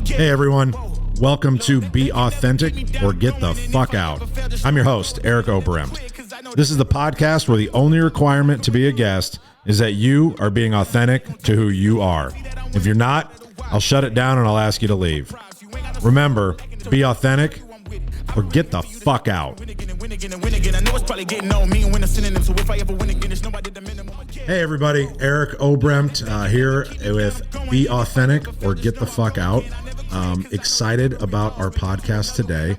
Hey everyone, welcome to Be Authentic or Get the Fuck Out. I'm your host, Eric Oberembt. This is the podcast where the only requirement to be a guest is that you are being authentic to who you are. If you're not, I'll shut it down and I'll ask you to leave. Remember, be authentic or get the fuck out. Hey everybody, Eric Oberembt here with Be Authentic or Get the Fuck Out. Excited about our podcast today.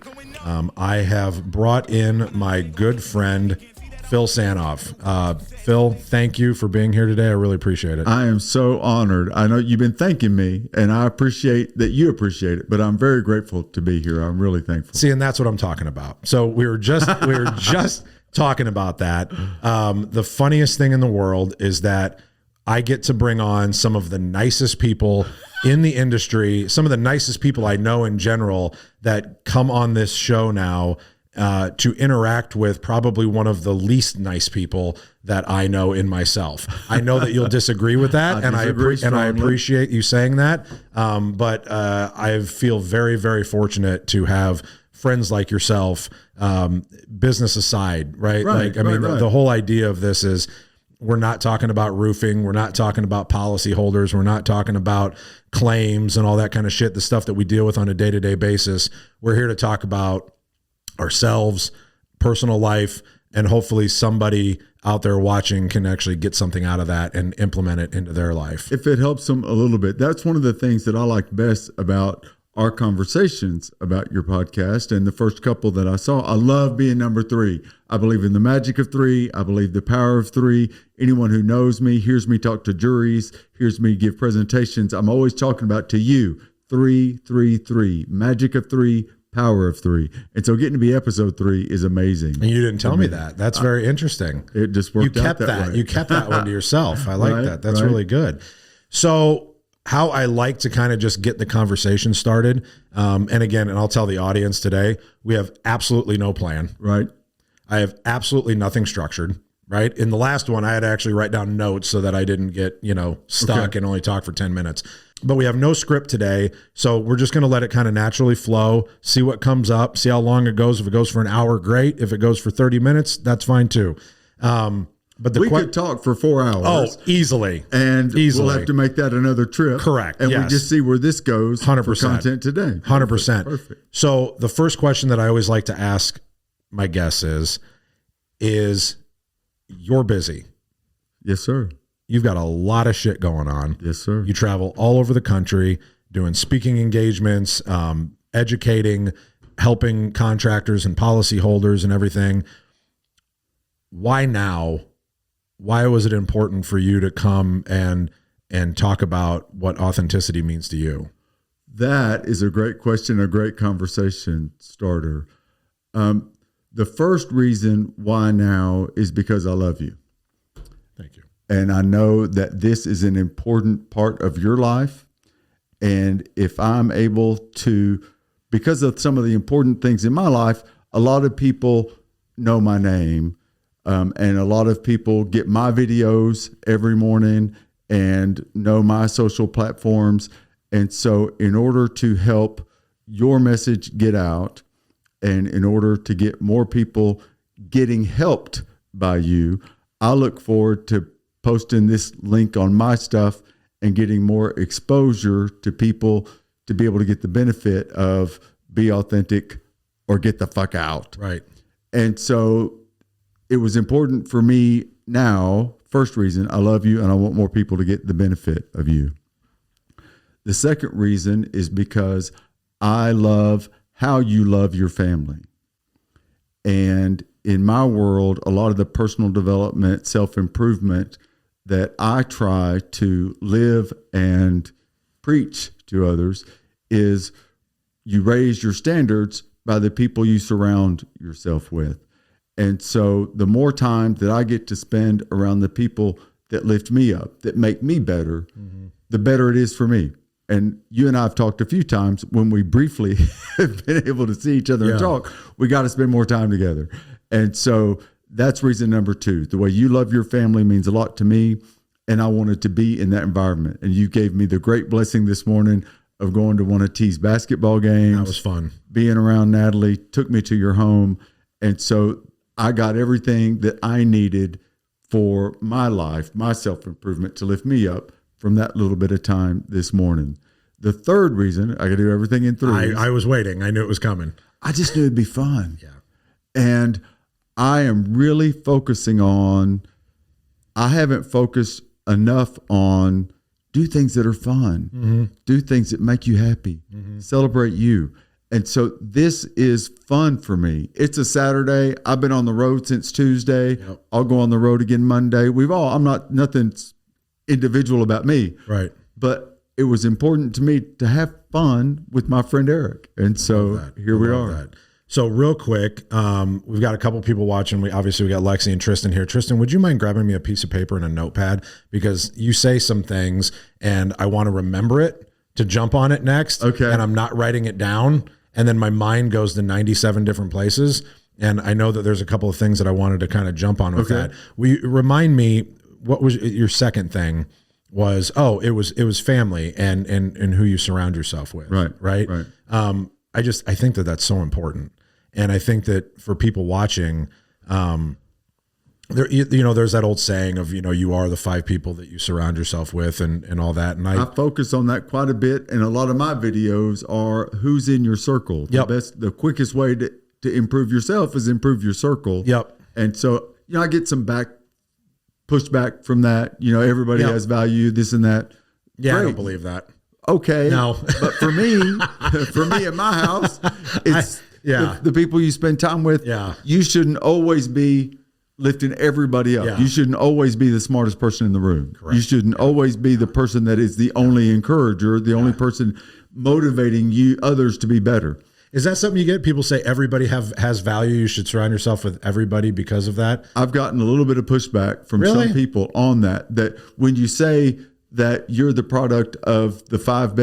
I have brought in my good friend, Phil Sanoff. Phil, thank you for being here today. I really appreciate it. I am so honored. I know you've been thanking me, and I appreciate that you appreciate it, but I'm very grateful to be here. I'm really thankful. See, and that's what I'm talking about. So we were just talking about that. The funniest thing in the world is that I get to bring on some of the nicest people in the industry, some of the nicest people I know in general that come on this show now to interact with probably one of the least nice people that I know in myself. I know that you'll disagree with that, and I appreciate you saying that. But I feel very, very fortunate to have friends like yourself, business aside, right? The whole idea of this is we're not talking about roofing. We're not talking about policyholders. We're not talking about claims and all that kind of shit, the stuff that we deal with on a day-to-day basis. We're here to talk about ourselves, personal life, and hopefully somebody out there watching can actually get something out of that and implement it into their life. If it helps them a little bit. That's one of the things that I like best about our conversations about your podcast. And the first couple that I saw, I love being number 3. I believe in the magic of 3. I believe the power of 3. Anyone who knows me, hears me talk to juries, hears me give presentations, I'm always talking about to you, 3, 3, 3, magic of 3, power of 3. And so getting to be episode 3 is amazing. And you didn't tell me that. That's very interesting. It just worked out that way. You kept that one to yourself. I like that. That's really good. So how I like to kind of just get the conversation started. And again, and I'll tell the audience today, we have absolutely no plan. Right. I have absolutely nothing structured. Right. In the last one, I had to actually write down notes so that I didn't get, stuck and only talk for 10 minutes. But we have no script today. So we're just going to let it kind of naturally flow, see what comes up, see how long it goes. If it goes for an hour, great. If it goes for 30 minutes, that's fine too. But we could talk for 4 hours. Oh, easily. And we'll have to make that another trip. Correct. And we just see where this goes 100%. For content today. 100%. Perfect. So the first question that I always like to ask my guests is you're busy. Yes, sir. You've got a lot of shit going on. Yes, sir. You travel all over the country doing speaking engagements, educating, helping contractors and policyholders and everything. Why now? Why was it important for you to come and talk about what authenticity means to you? That is a great question, a great conversation starter. The first reason why now is because I love you. Thank you. And I know that this is an important part of your life. And if I'm able to, because of some of the important things in my life, a lot of people know my name. And a lot of people get my videos every morning and know my social platforms. And so in order to help your message get out and in order to get more people getting helped by you, I look forward to posting this link on my stuff and getting more exposure to people to be able to get the benefit of be authentic or get the fuck out. Right. And so it was important for me now. First reason, I love you and I want more people to get the benefit of you. The second reason is because I love how you love your family. And in my world, a lot of the personal development, self-improvement that I try to live and preach to others is you raise your standards by the people you surround yourself with. And so the more time that I get to spend around the people that lift me up, that make me better, the better it is for me. And you and I have talked a few times when we briefly have been able to see each other and talk, we got to spend more time together. And so that's reason number 2. The way you love your family means a lot to me. And I wanted to be in that environment. And you gave me the great blessing this morning of going to one of T's basketball games. That was fun. Being around Natalie, took me to your home. And so I got everything that I needed for my life, my self-improvement, to lift me up from that little bit of time this morning. The third reason, I got to do everything in three. I was waiting. I knew it was coming. I just knew it'd be fun. Yeah. And I am really focusing on, I haven't focused enough on do things that are fun, do things that make you happy, celebrate you. And so this is fun for me. It's a Saturday. I've been on the road since Tuesday. Yep. I'll go on the road again Monday. I'm not, nothing's individual about me. Right. But it was important to me to have fun with my friend Eric. And so here we are. That. So real quick, we've got a couple people watching. We got Lexi and Tristan here. Tristan, would you mind grabbing me a piece of paper and a notepad? Because you say some things and I want to remember it to jump on it next. Okay. And I'm not writing it down. And then my mind goes to 97 different places. And I know that there's a couple of things that I wanted to kind of jump on with that. Remind me, what was your second thing? Was it was family and who you surround yourself with. Right. I think that that's so important. And I think that for people watching, there's that old saying of, you are the 5 people that you surround yourself with and all that. And I focus on that quite a bit. And a lot of my videos are who's in your circle. Yep. The quickest way to improve yourself is improve your circle. Yep. And so, I get some pushback from that. Everybody has value, this and that. Yeah. Great. I don't believe that. Okay. No. But for me in my house, it's the people you spend time with. Yeah. You shouldn't always be lifting everybody up. Yeah. You shouldn't always be the smartest person in the room. Correct. You shouldn't always be the person that is the only encourager, the only person motivating others to be better. Is that something you get? People say everybody has value. You should surround yourself with everybody because of that. I've gotten a little bit of pushback from Really? some people on that when you say that you're the product of the 5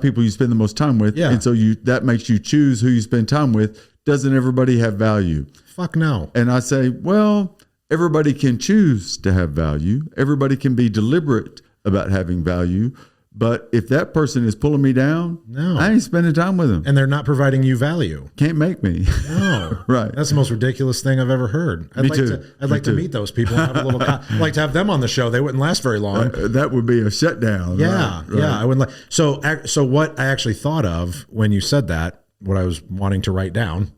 people you spend the most time with. Yeah. And so that makes you choose who you spend time with. Doesn't everybody have value? Fuck no. And I say, well, everybody can choose to have value. Everybody can be deliberate about having value. But if that person is pulling me down, No. I ain't spending time with them. And they're not providing you value. Can't make me. No. Right. That's the most ridiculous thing I've ever heard. I'd like to meet those people and have a little I'd like to have them on the show. They wouldn't last very long. That would be a shutdown. Yeah. Right. Yeah. I wouldn't like so what I actually thought of when you said that, what I was wanting to write down,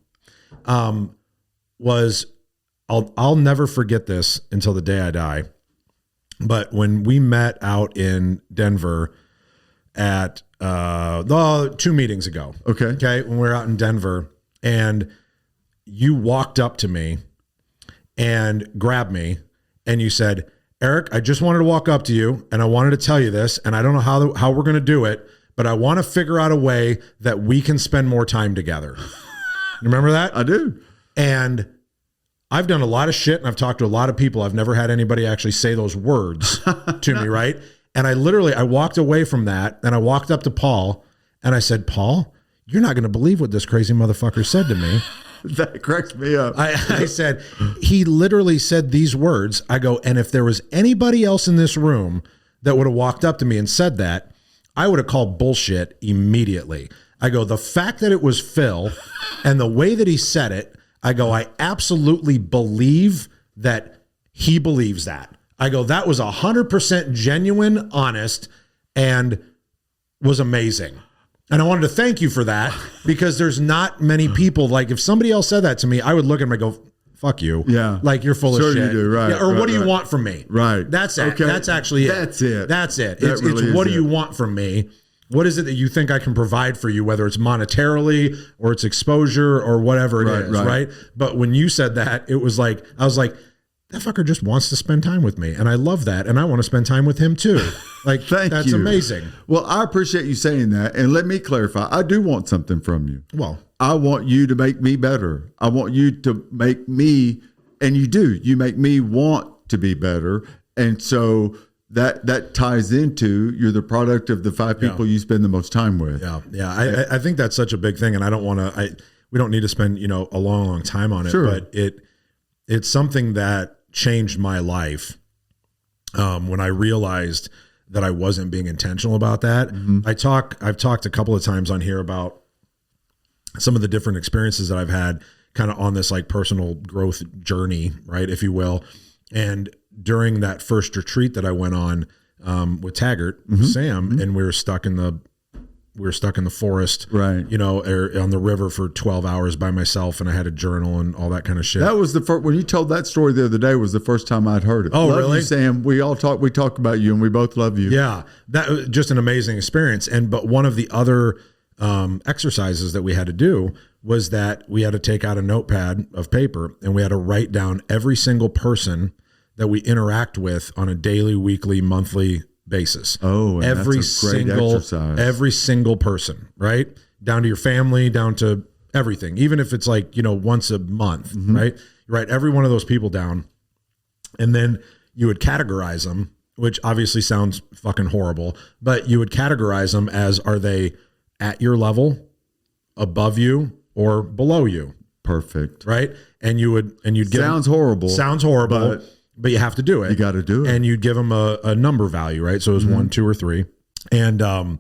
was I'll never forget this until the day I die. But when we met out in Denver at 2 meetings ago. Okay. When we were out in Denver and you walked up to me and grabbed me and you said, Eric, I just wanted to walk up to you and I wanted to tell you this, and I don't know how we're going to do it, but I want to figure out a way that we can spend more time together. You remember that? I do. And I've done a lot of shit and I've talked to a lot of people. I've never had anybody actually say those words to me, right? And I walked away from that and I walked up to Paul and I said, Paul, you're not going to believe what this crazy motherfucker said to me. That cracks me up. I said, he literally said these words. I go, and if there was anybody else in this room that would have walked up to me and said that, I would have called bullshit immediately. I go, the fact that it was Phil and the way that he said it, I go, I absolutely believe that he believes that. I go, that was 100% genuine, honest, and was amazing. And I wanted to thank you for that because there's not many people, like if somebody else said that to me, I would look at him and go, fuck you. Yeah. Like you're full of shit. You do, right. Yeah, or right, what do you right. want from me? Right. That's it. Okay. That's actually it. That's it. That's it. That It's really what is do you it. want from me? What is it that you think I can provide for you, whether it's monetarily or it's exposure or whatever it is, right? But when you said that, it was like, I was like, that fucker just wants to spend time with me. And I love that. And I want to spend time with him too. Like, that's you. amazing. Well, I appreciate you saying that. And let me clarify. I do want something from you. Well, I want you to make me better. I want you to make me, and you do, you make me want to be better. And so that ties into you're the product of the 5 people you spend the most time with. Yeah. Yeah. I think that's such a big thing. And I don't want to, we don't need to spend, a long time on it, Sure. but it's something that changed my life. When I realized that I wasn't being intentional about that. I've talked a couple of times on here about some of the different experiences that I've had kind of on this like personal growth journey, right, if you will. And during that first retreat that I went on with Taggart, with Sam, and we were stuck in the forest, right? You know, or on the river for 12 hours by myself, and I had a journal and all that kind of shit. That was the first, when you told that story the other day, was the first time I'd heard it. Oh, love really? You, Sam. We talk about you, and we both love you. Yeah, that was just an amazing experience. But one of the other exercises that we had to do was that we had to take out a notepad of paper and we had to write down every single person that we interact with on a daily, weekly, monthly basis. Oh, and every that's a great single exercise. Every single person, right? Down to your family, down to everything. Even if it's like, you know, once a month, right? You write every one of those people down, and then you would categorize them, which obviously sounds fucking horrible, but you would categorize them as, are they at your level, above you, or below you? Perfect. Right? And you'd give Sounds them, horrible. Sounds horrible, but you have to do it. You got to do it. And you'd give them a number value, right? So it was 1, 2, or 3. And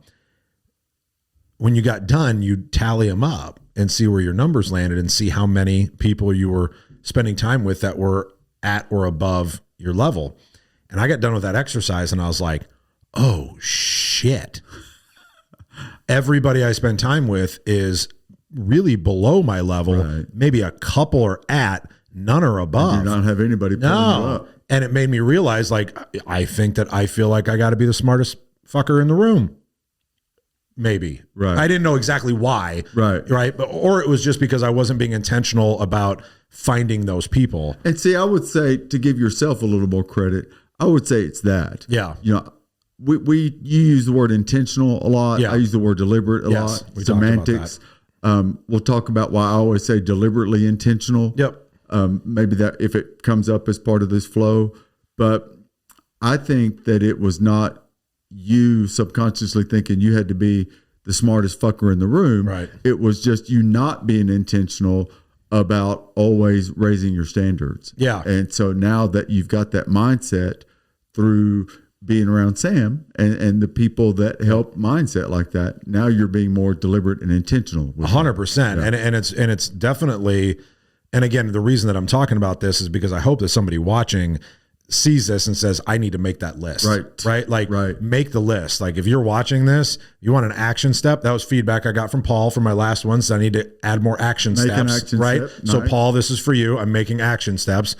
when you got done, you'd tally them up and see where your numbers landed and see how many people you were spending time with that were at or above your level. And I got done with that exercise and I was like, oh shit. Everybody I spend time with is really below my level. Right. Maybe a couple are at, none are above. You do not have anybody pulling you up. And it made me realize, like, I think that I feel like I got to be the smartest fucker in the room. Maybe. Right. I didn't know exactly why. Right. Right. But, or it was just because I wasn't being intentional about finding those people. And see, I would say, to give yourself a little more credit, I would say it's that. Yeah. You know, you use the word intentional a lot. Yeah. I use the word deliberate a lot. We talked about Semantics. We'll talk about why I always say deliberately intentional. Yep. Maybe that if it comes up as part of this flow, but I think that it was not you subconsciously thinking you had to be the smartest fucker in the room. Right. It was just you not being intentional about always raising your standards. Yeah. And so now that you've got that mindset through being around Sam and the people that help mindset like that, now you're being more deliberate and intentional. 100%. Yeah. And it's definitely, and again, the reason that I'm talking about this is because I hope that somebody watching sees this and says, I need to make that list. Right. Like make the list. Like if you're watching this, you want an action step. That was feedback I got from Paul from my last one. So I need to add more action steps. Right. Step. So nice. Paul, this is for you. I'm making action steps.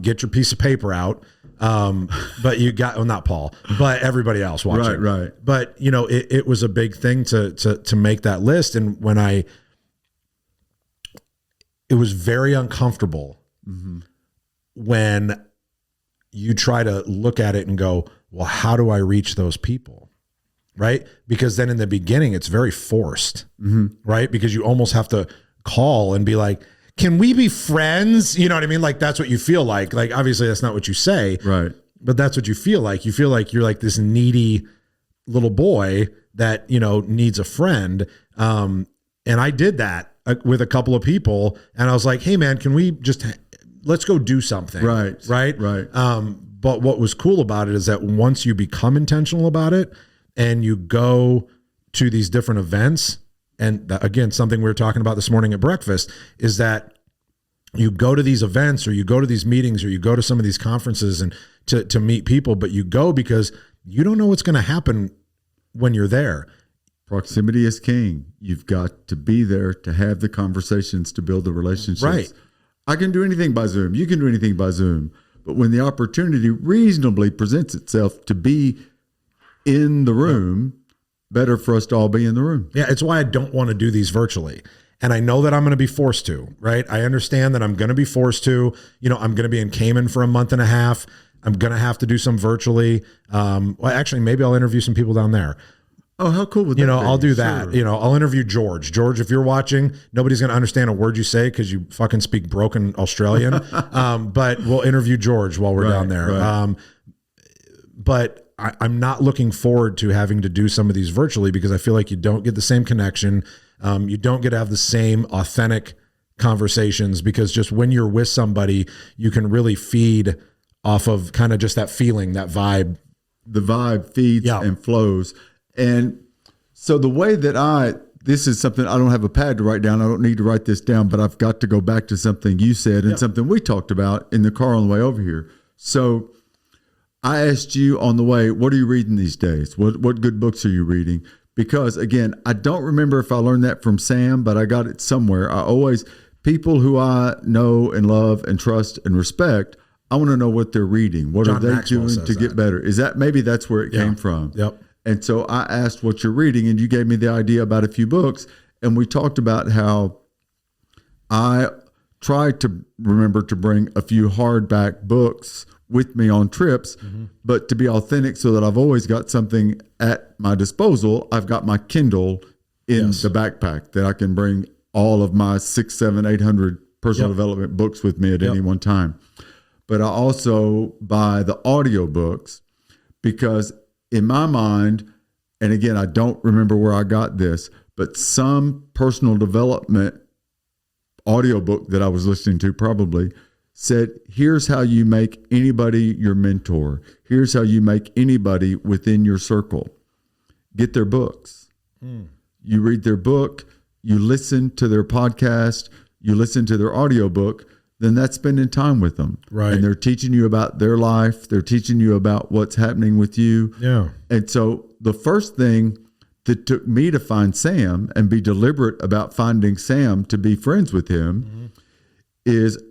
Get your piece of paper out. But you got, well, not Paul, but everybody else watching. Right. But you know, it was a big thing to make that list. And when it was very uncomfortable when you try to look at it and go, well, how do I reach those people? Right. Because then in the beginning, it's very forced, right? Because you almost have to call and be like, can we be friends? You know what I mean? Like, that's what you feel like. Like, obviously that's not what you say, right? But that's what you feel like. You feel like you're like this needy little boy that, you know, needs a friend. And I did that with a couple of people and I was like, hey man, can we just, let's go do something. Right. But what was cool about it is that once you become intentional about it and you go to these different events, and again, something we were talking about this morning at breakfast is that you go to these events or you go to these meetings or you go to some of these conferences and to meet people, but you go because you don't know what's going to happen when you're there. Proximity is king. You've got to be there to have the conversations, to build the relationships. Right. I can do anything by Zoom. You can do anything by Zoom. But when the opportunity reasonably presents itself to be in the room, better for us to all be in the room. Yeah, it's why I don't want to do these virtually. And I know that I'm going to be forced to, right? I understand that I'm going to be forced to. You know, I'm going to be in Cayman for a month and a half. I'm going to have to do some virtually. Well, actually, maybe I'll interview some people down there. Oh, how cool would that be? I'll do that. Sure. You know, I'll interview George. George, if you're watching, nobody's going to understand a word you say because you fucking speak broken Australian. But we'll interview George while we're down there. Right. But I'm not looking forward to having to do some of these virtually because I feel like you don't get the same connection. You don't get to have the same authentic conversations because just when you're with somebody, you can really feed off of kind of just that feeling, that vibe the vibe feeds and flows. And so the way that this is something I don't have a pad to write down. I don't need to write this down, but I've got to go back to something you said and something we talked about in the car on the way over here. So I asked you on the way, what are you reading these days? What good books are you reading? Because again, I don't remember if I learned that from Sam, but I got it somewhere. People who I know and love and trust and respect, I want to know what they're reading. What are they doing to get better? Maybe that's where it came from. Yep. And so I asked what you're reading, and you gave me the idea about a few books. And we talked about how I try to remember to bring a few hardback books with me on trips, but to be authentic so that I've always got something at my disposal. I've got my Kindle in the backpack that I can bring all of my 600, 700, 800 personal development books with me at any one time. But I also buy the audio books because in my mind, and again, I don't remember where I got this, but some personal development audiobook that I was listening to probably said, here's how you make anybody your mentor. Here's how you make anybody within your circle. Get their books. You read their book, you listen to their podcast, you listen to their audiobook, then that's spending time with them. Right. And they're teaching you about their life. They're teaching you about what's happening with you. Yeah. And so the first thing that took me to find Sam and be deliberate about finding Sam to be friends with him is,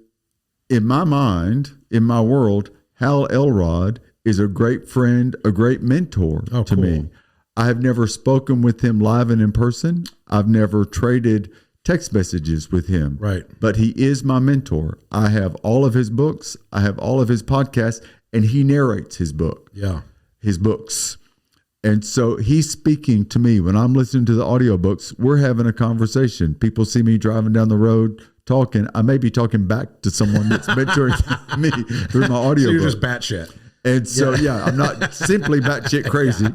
in my mind, in my world, Hal Elrod is a great friend, a great mentor to me. I have never spoken with him live and in person. I've never traded text messages with him. Right. But he is my mentor. I have all of his books. I have all of his podcasts, and he narrates his book. Yeah. His books. And so he's speaking to me when I'm listening to the audiobooks. We're having a conversation. People see me driving down the road talking. I may be talking back to someone that's mentoring me through my audiobook. So you're just batshit. And so, I'm not simply batshit crazy.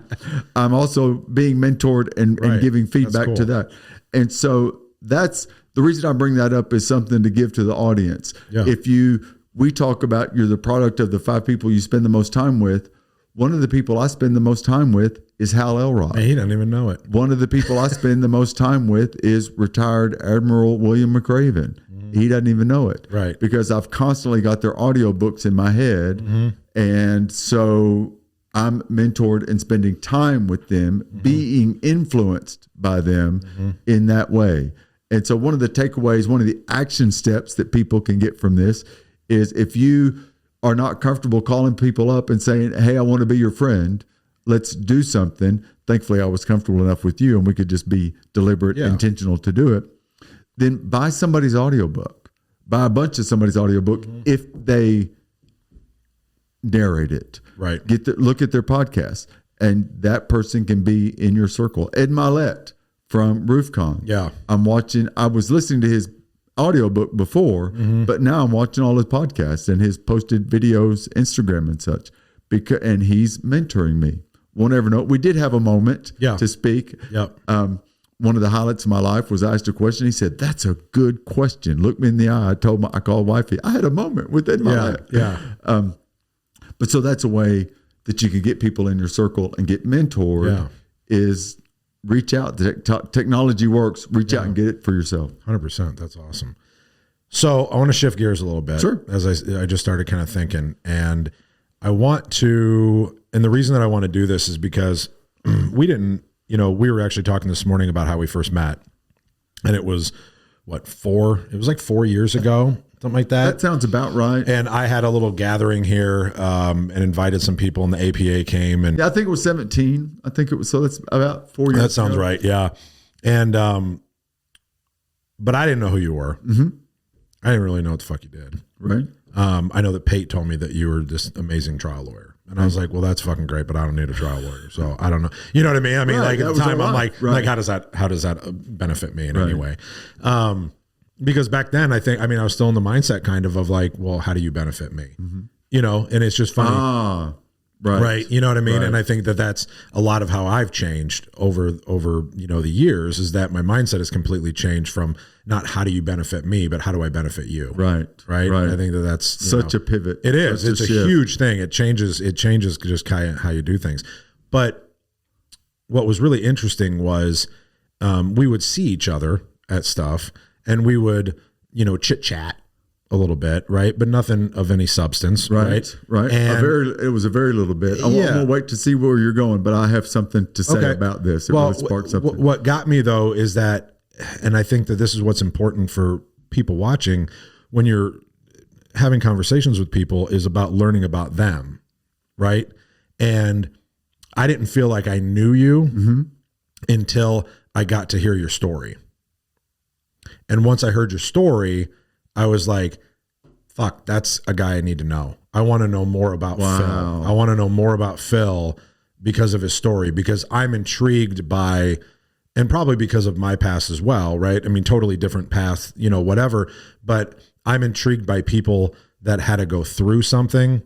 I'm also being mentored and giving feedback to that. And so that's the reason I bring that up, is something to give to the audience. Yeah. We talk about you're the product of the 5 people you spend the most time with. One of the people I spend the most time with is Hal Elrod. And he doesn't even know it. One of the people I spend the most time with is retired Admiral William McRaven. He doesn't even know it. Right. Because I've constantly got their audiobooks in my head. And so I'm mentored and spending time with them, being influenced by them in that way. And so one of the takeaways, one of the action steps that people can get from this is, if you are not comfortable calling people up and saying, hey, I want to be your friend, let's do something. Thankfully, I was comfortable enough with you and we could just be deliberate, intentional to do it. Then buy somebody's audiobook. Buy a bunch of somebody's audiobook if they narrate it. Right. Look at their podcast, and that person can be in your circle. Ed Milet from RoofCon. Yeah. I was listening to his audiobook before, but now I'm watching all his podcasts and his posted videos, Instagram and such, and he's mentoring me. Won't ever know. We did have a moment to speak. Yep. One of the highlights of my life was I asked a question. He said, that's a good question. Look me in the eye. I called wifey. I had a moment with Ed Milet. Yeah. But so that's a way that you can get people in your circle and get mentored, is reach out. Technology works. Reach out and get it for yourself. 100%. That's awesome. So I want to shift gears a little bit. Sure. As I just started kind of thinking, and I want to, and the reason that I want to do this is because we were actually talking this morning about how we first met, and it was like 4 years ago, something like that. That sounds about right. And I had a little gathering here and invited some people, and the APA came. And I think it was 17. I think it was. So that's about 4 years. That sounds right. Yeah. And, but I didn't know who you were. I didn't really know what the fuck you did. Right. I know that Pate told me that you were this amazing trial lawyer. And I was like, well, that's fucking great, but I don't need a trial lawyer. So I don't know. You know what I mean? I mean, like at the time, I'm like, how does that benefit me in any way? Because back then I was still in the mindset kind of like, well, how do you benefit me? And it's just funny. Right. You know what I mean? Right. And I think that that's a lot of how I've changed over, the years, is that my mindset has completely changed from not how do you benefit me, but how do I benefit you? Right. Right. Right. I think that that's such a pivot. It is. Such It's a shift. huge thing. It changes just kind of how you do things. But what was really interesting was we would see each other at stuff and we would, chit chat a little bit, right? But nothing of any substance, right? Right. And It was a very little bit. I'm gonna wait to see where you're going, but I have something to say about this. It really sparked something. What got me though is that, and I think that this is what's important for people watching when you're having conversations with people, is about learning about them, right? And I didn't feel like I knew you until I got to hear your story. And once I heard your story, I was like, fuck, that's a guy I need to know. I want to know more about Phil. I want to know more about Phil because of his story, because I'm intrigued by, and probably because of my past as well, right? I mean, totally different path, whatever, but I'm intrigued by people that had to go through something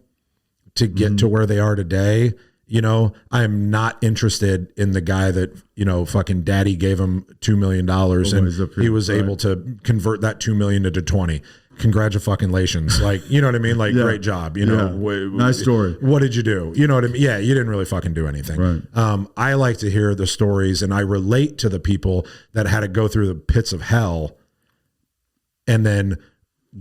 to get to where they are today. I am not interested in the guy that, fucking daddy gave him $2 million and he was able to convert that 2 million into 20. Congratulations. Like, you know what I mean? Like, great job. Nice story. What did you do? You know what I mean? Yeah. You didn't really fucking do anything. Right. I like to hear the stories, and I relate to the people that had to go through the pits of hell and then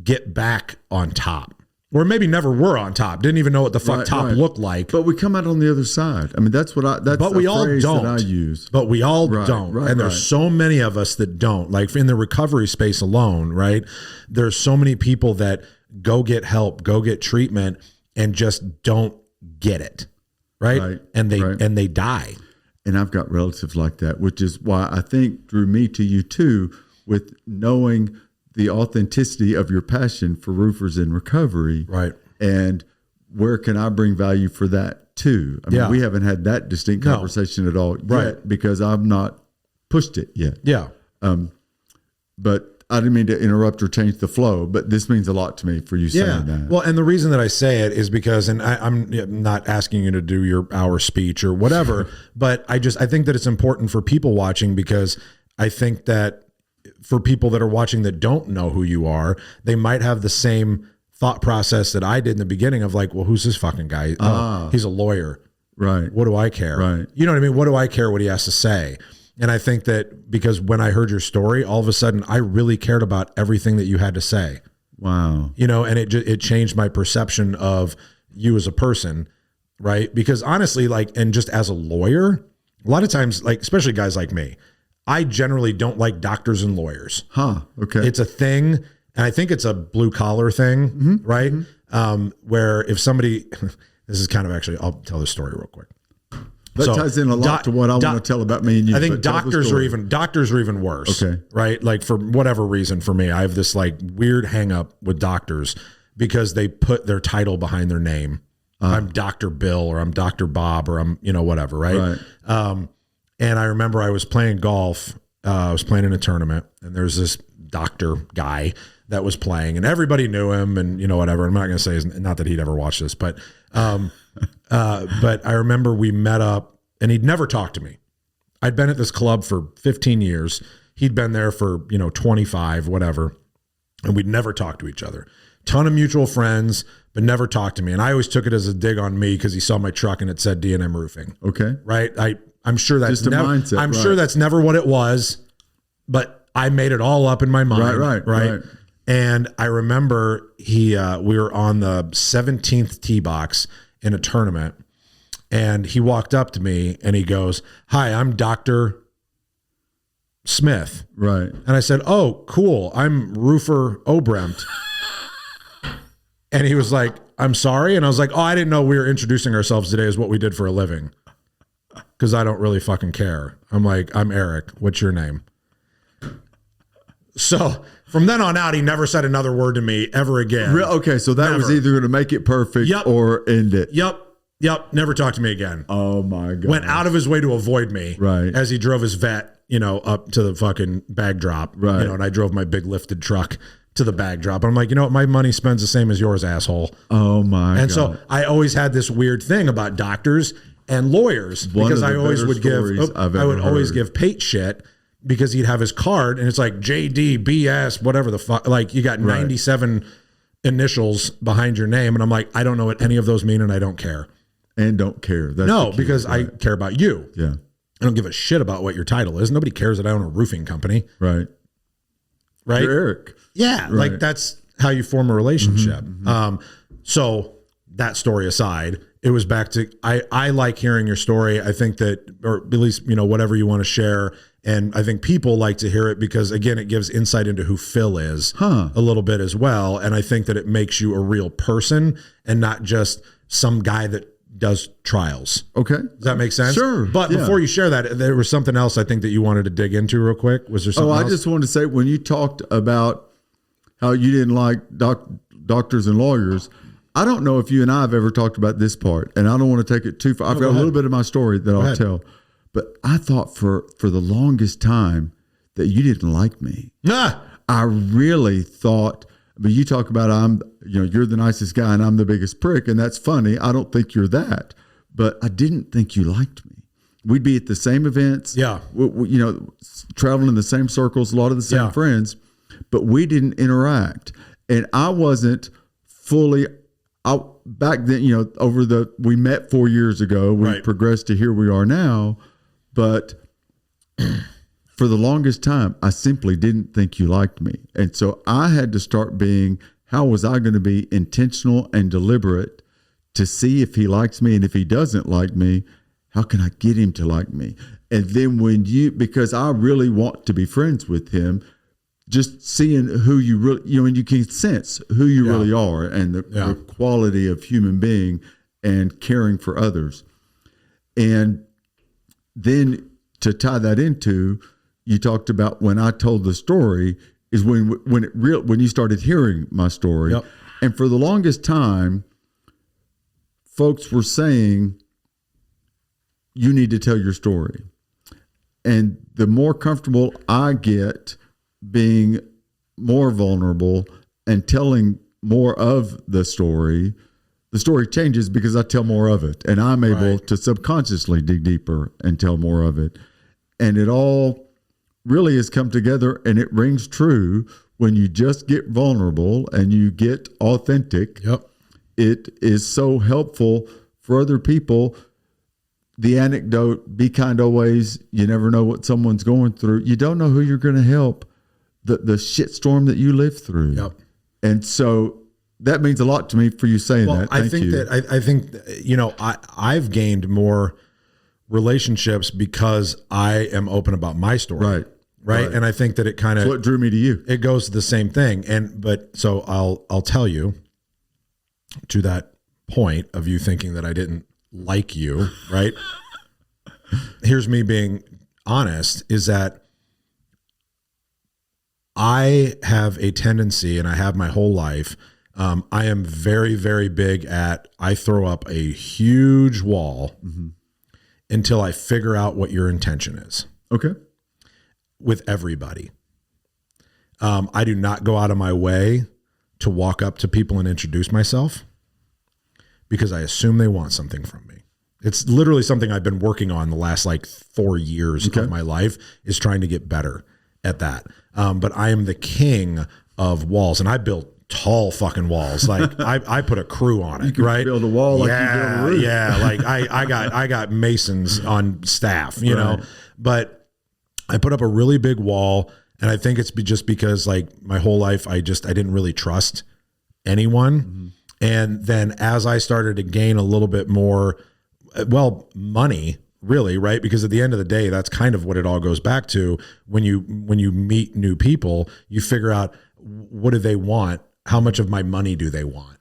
get back on top. Or maybe never were on top, didn't even know what the fuck top looked like. But we come out on the other side. I mean, that's but we all don't. That I use. But we all don't. And there's so many of us that don't. Like in the recovery space alone, right? There's so many people that go get help, go get treatment, and just don't get it. Right? And they die. And I've got relatives like that, which is why I think drew me to you too, with knowing the authenticity of your passion for roofers in recovery. Right. And where can I bring value for that too? I mean, we haven't had that distinct conversation at all yet because I've not pushed it yet. Yeah. But I didn't mean to interrupt or change the flow, but this means a lot to me for you saying that. Well, and the reason that I say it is because, and I'm not asking you to do your hour speech or whatever, but I think that it's important for people watching, because I think that for people that are watching that don't know who you are, they might have the same thought process that I did in the beginning of like, well, who's this fucking guy? Oh, he's a lawyer. Right. What do I care? Right. You know what I mean? What do I care what he has to say? And I think that because when I heard your story, all of a sudden I really cared about everything that you had to say. Wow. And it changed my perception of you as a person, right? Because honestly, like, and just as a lawyer, a lot of times, like, especially guys like me, I generally don't like doctors and lawyers. Okay. It's a thing. And I think it's a blue collar thing, right? Where if somebody, this is kind of actually, I'll tell this story real quick. That ties in a lot to what I want to tell about me and you. I think doctors are even worse. Okay. Right. Like for whatever reason, for me, I have this like weird hang up with doctors because they put their title behind their name. I'm Dr. Bill, or I'm Dr. Bob, or I'm, whatever. Right. And I remember I was playing golf. I was playing in a tournament, and there's this doctor guy that was playing, and everybody knew him, and whatever. I'm not going to say not that he'd ever watch this, but I remember we met up, and he'd never talked to me. I'd been at this club for 15 years. He'd been there for 25, whatever, and we'd never talked to each other. Ton of mutual friends, but never talked to me. And I always took it as a dig on me because he saw my truck and it said D&M Roofing. Okay, right. I'm sure that's just a mindset. I'm sure that's never what it was, but I made it all up in my mind. Right. And I remember we were on the 17th tee box in a tournament, and he walked up to me and he goes, "Hi, I'm Dr. Smith." Right. And I said, "Oh, cool. I'm roofer Oberembt." And he was like, "I'm sorry." And I was like, "Oh, I didn't know we were introducing ourselves today as what we did for a living. Because I don't really fucking care." I'm like, "I'm Eric. What's your name?" So from then on out, he never said another word to me ever again. Okay, so that was either going to make it perfect or end it. Yep. Yep. Never talked to me again. Oh my God. Went out of his way to avoid me. Right. As he drove his vet, up to the fucking bag drop. Right. And I drove my big lifted truck to the bag drop. I'm like, my money spends the same as yours, asshole. Oh my God. And so I always had this weird thing about doctors and lawyers because I always would always give Pate shit because he'd have his card and it's like JD, BS, whatever the fuck. Like you got 97 initials behind your name. And I'm like, I don't know what any of those mean and I don't care. And don't care. That's no, because I care about you. Yeah. I don't give a shit about what your title is. Nobody cares that I own a roofing company. Right. Right. You're Eric. Yeah. Right. Like that's how you form a relationship. So that story aside, it was back to, I like hearing your story. I think that, or at least, whatever you want to share. And I think people like to hear it because again, it gives insight into who Phil is a little bit as well. And I think that it makes you a real person and not just some guy that does trials. Okay. Does that make sense? Sure. But before you share that, there was something else I think that you wanted to dig into real quick. Was there something else? I just wanted to say, when you talked about how you didn't like doctors and lawyers, I don't know if you and I have ever talked about this part, and I don't want to take it too far. I've got a little bit of my story that I'll tell, but I thought for the longest time that you didn't like me. I really thought, but you talk about you're the nicest guy and I'm the biggest prick, and that's funny. I don't think you're that, but I didn't think you liked me. We'd be at the same events, traveling in the same circles, a lot of the same friends, but we didn't interact, and I wasn't fully. Back then, we met 4 years ago. We progressed to here we are now, but for the longest time, I simply didn't think you liked me. And so I had to start being, how was I going to be intentional and deliberate to see if he likes me? And if he doesn't like me, how can I get him to like me? And then because I really want to be friends with him, just seeing who you really, and you can sense who you really are and the quality of human being and caring for others. And then to tie that into, you talked about when I told the story is when you started hearing my story. Yep. And for the longest time, folks were saying, you need to tell your story. And the more comfortable I get being more vulnerable and telling more of the story changes because I tell more of it, and I'm able to subconsciously dig deeper and tell more of it. And it all really has come together, and it rings true when you just get vulnerable and you get authentic. Yep. It is so helpful for other people. The anecdote, be kind always, you never know what someone's going through. You don't know who you're going to help. The shitstorm that you live through. Yep. And so that means a lot to me for you saying that. I think I've gained more relationships because I am open about my story. Right. And I think that it kind of, what drew me to you. It goes to the same thing. So I'll tell you, to that point of you thinking that I didn't like you, right? Here's me being honest, is that I have a tendency, and I have my whole life, I am very, very big at, I throw up a huge wall until I figure out what your intention is. Okay. With everybody. I do not go out of my way to walk up to people and introduce myself because I assume they want something from me. It's literally something I've been working on the last 4 years of my life, is trying to get better at that. But I am the king of walls, and I built tall fucking walls. I put a crew on it, right? Build a wall like you build a roof. Yeah. I got masons on staff, you know, but I put up a really big wall, and I think it's just because my whole life, I didn't really trust anyone. And then as I started to gain a little bit more, money, really, right? Because at the end of the day, that's kind of what it all goes back to. When you meet new people, you figure out, what do they want? How much of my money do they want?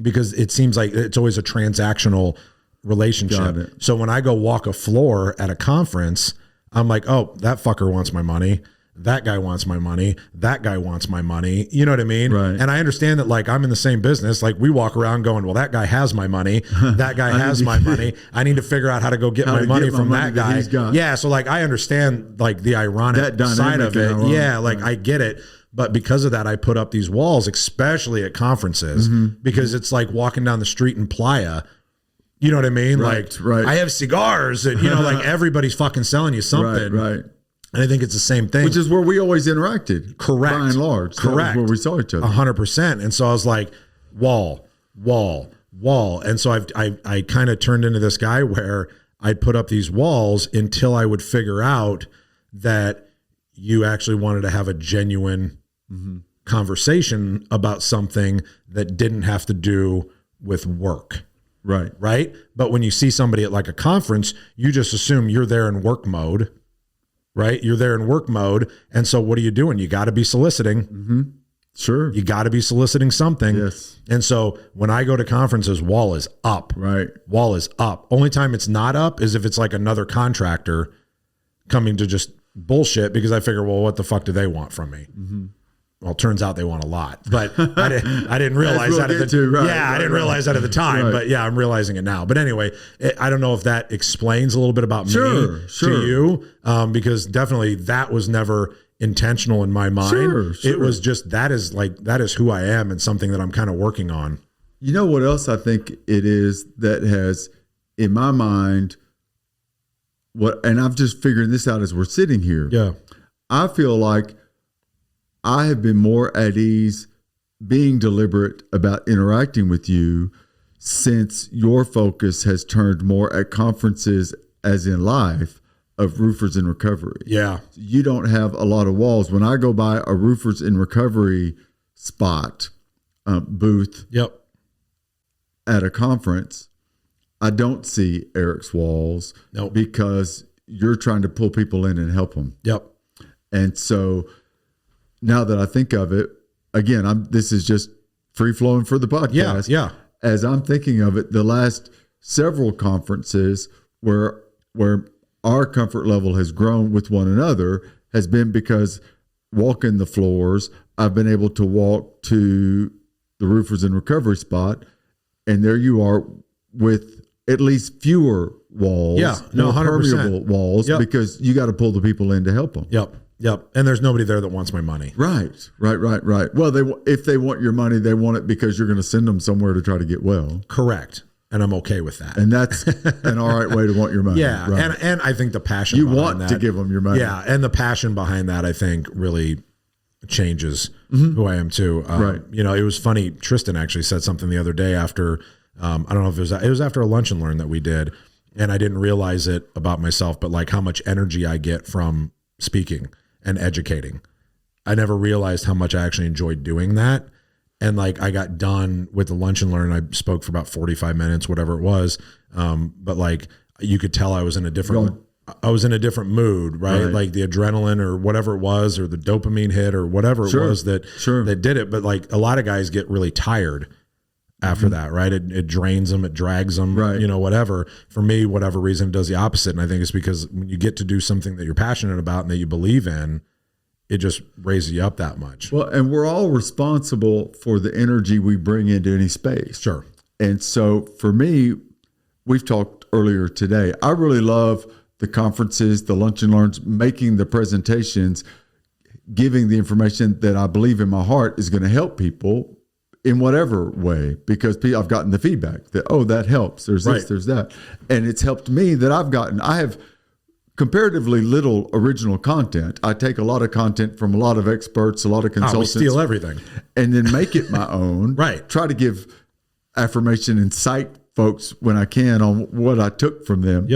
Because it seems like it's always a transactional relationship. So when I go walk a floor at a conference, I'm like, oh, that fucker wants my money. that guy wants my money, that guy wants my money. You know what I mean? Right. And I understand that, like, I'm in the same business. Like, we walk around going, well, that guy has my money, that guy has my money. I need to figure out how to go get my money from that guy. He's got. Yeah. So, like, I understand, like, the ironic side of it. Yeah. Like, I get it. But because of that, I put up these walls, especially at conferences, because it's like walking down the street in Playa. You know what I mean? Right, like, I have cigars and, you know, like, everybody's fucking selling you something. Right. And I think it's the same thing. Which is where we always interacted. Correct. By and large. Correct. Where we saw each other. 100%. And so I was like, wall. And so I kind of turned into this guy where I'd put up these walls until I would figure out that you actually wanted to have a genuine conversation about something that didn't have to do with work. Right. But when you see somebody at like a conference, you just assume you're there in work mode. Right. You're there in work mode. And so what are you doing? You got to be soliciting. Sure. You got to be soliciting something. Yes. And so when I go to conferences, wall is up. Right. Wall is up. Only time it's not up is if it's like another contractor coming to just bullshit, because I figure, well, what the fuck do they want from me? Well, it turns out they want a lot, but I didn't realize that at the time. I didn't realize that at the time, but yeah, I'm realizing it now. But anyway, I don't know if that explains a little bit about me to you, because definitely that was never intentional in my mind. It was just, that is who I am, and something that I'm kind of working on. You know what else I think it is that has, in my mind, and I'm just figuring this out as we're sitting here. Yeah. I feel like I have been more at ease being deliberate about interacting with you since your focus has turned more at conferences, as in life, of roofers in recovery. Yeah. You don't have a lot of walls. When I go by a roofers in recovery spot, booth at a conference, I don't see Eric's walls because you're trying to pull people in and help them. And so now that I think of it, again, this is just free flowing for the podcast. Yeah. As I'm thinking of it, the last several conferences where our comfort level has grown with one another has been because walking the floors, I've been able to walk to the roofers in recovery spot, and there you are with at least fewer walls, 100%. permeable walls, because you got to pull the people in to help them. Yep. And there's nobody there that wants my money. Right. Well, if they want your money, they want it because you're going to send them somewhere to try to get well. Correct. And I'm okay with that. And that's an all right way to want your money. Yeah. Right. And I think the passion you behind want that, to give them your money. Yeah. And the passion behind that, I think, really changes who I am too. Right. You know, it was funny. Tristan actually said something the other day after, I don't know if it was after a lunch and learn that we did. And I didn't realize it about myself, but like how much energy I get from speaking and educating. I never realized how much I actually enjoyed doing that. And like, I got done with the lunch and learn. I spoke for about 45 minutes, whatever it was. But like, you could tell I was in a different mood, right? Like the adrenaline or whatever it was, or the dopamine hit or whatever it was that did it. But like, a lot of guys get really tired after that, right? It drains them, it drags them, you know, whatever. For me, whatever reason, it does the opposite. And I think it's because when you get to do something that you're passionate about and that you believe in, it just raises you up that much. Well, and we're all responsible for the energy we bring into any space. Sure. And so for me, we've talked earlier today, I really love the conferences, the lunch and learns, making the presentations, giving the information that I believe in my heart is going to help people in whatever way, because I've gotten the feedback that, oh, that helps. There's this, there's that. And it's helped me that I have comparatively little original content. I take a lot of content from a lot of experts, a lot of consultants. We steal everything. And then make it my own. Try to give affirmation and cite folks when I can on what I took from them.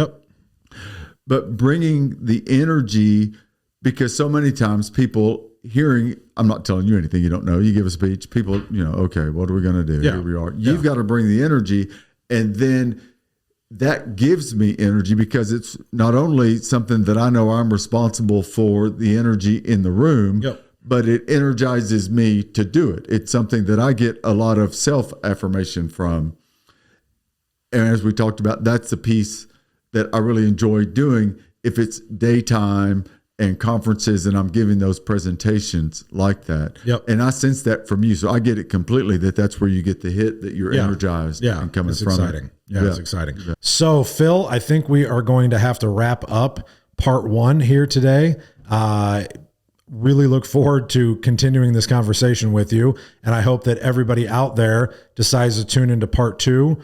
But bringing the energy, because so many times people hearing, I'm not telling you anything you don't know. You give a speech, people, you know, okay, what are we going to do? Here we are. You've got to bring the energy, and then that gives me energy, because it's not only something that I know I'm responsible for the energy in the room, but it energizes me to do it. It's something that I get a lot of self-affirmation from. And as we talked about, that's the piece that I really enjoy doing if it's daytime and conferences, and I'm giving those presentations like that. Yep. And I sense that from you. So I get it completely that that's where you get the hit, that you're energized and coming it's from exciting. it. Yeah, it's exciting. So, Phil, I think we are going to have to wrap up part 1 here today. Really look forward to continuing this conversation with you. And I hope that everybody out there decides to tune into part 2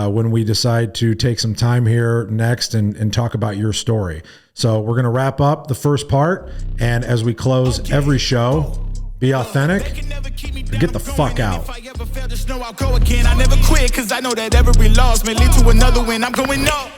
when we decide to take some time here next and talk about your story. So we're going to wrap up the first part. And as we close every show, be authentic and get the fuck out. I never quit, 'cause I know that every loss may lead to another win. I'm going up.